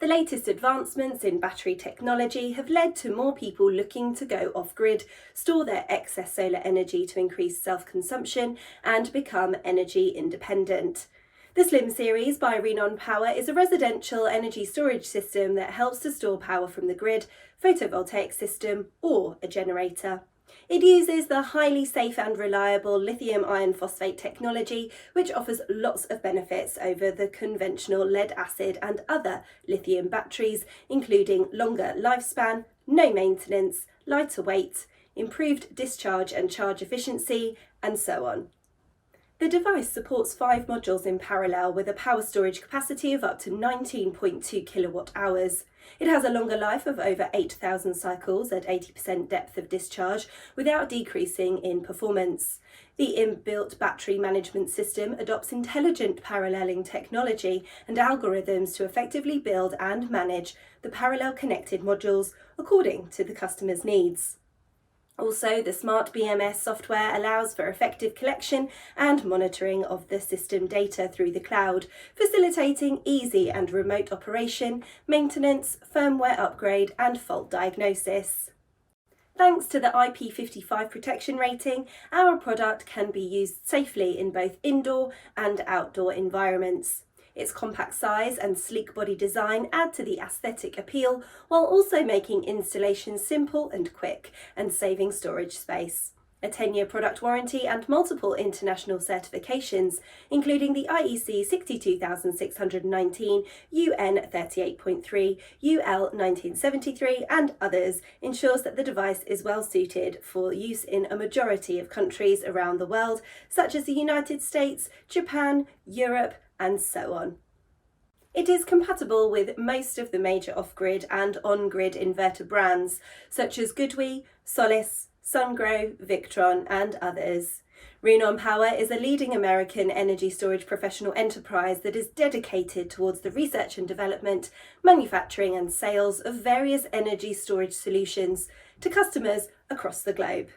The latest advancements in battery technology have led to more people looking to go off-grid, store their excess solar energy to increase self-consumption and become energy independent. The Slim series by Renon Power is a residential energy storage system that helps to store power from the grid, photovoltaic system or a generator. It uses the highly safe and reliable lithium iron phosphate technology, which offers lots of benefits over the conventional lead acid and other lithium batteries, including longer lifespan, no maintenance, lighter weight, improved discharge and charge efficiency, and so on. The device supports 5 modules in parallel with a power storage capacity of up to 19.2 kilowatt hours. It has a longer life of over 8,000 cycles at 80% depth of discharge without decreasing in performance. The inbuilt battery management system adopts intelligent paralleling technology and algorithms to effectively build and manage the parallel connected modules according to the customer's needs. Also, the smart BMS software allows for effective collection and monitoring of the system data through the cloud, facilitating easy and remote operation, maintenance, firmware upgrade and fault diagnosis. Thanks to the IP55 protection rating, our product can be used safely in both indoor and outdoor environments. Its compact size and sleek body design add to the aesthetic appeal, while also making installation simple and quick and saving storage space. A 10-year product warranty and multiple international certifications, including the IEC 62619, UN 38.3, UL 1973 and others, ensures that the device is well suited for use in a majority of countries around the world, such as the United States, Japan, Europe, and so on. It is compatible with most of the major off-grid and on-grid inverter brands, such as 𝐶𝐤𝐲, Solis, Sungrow, Victron, and others. Renon Power is a leading American energy storage professional enterprise that is dedicated towards the research and development, manufacturing and sales of various energy storage solutions to customers across the globe.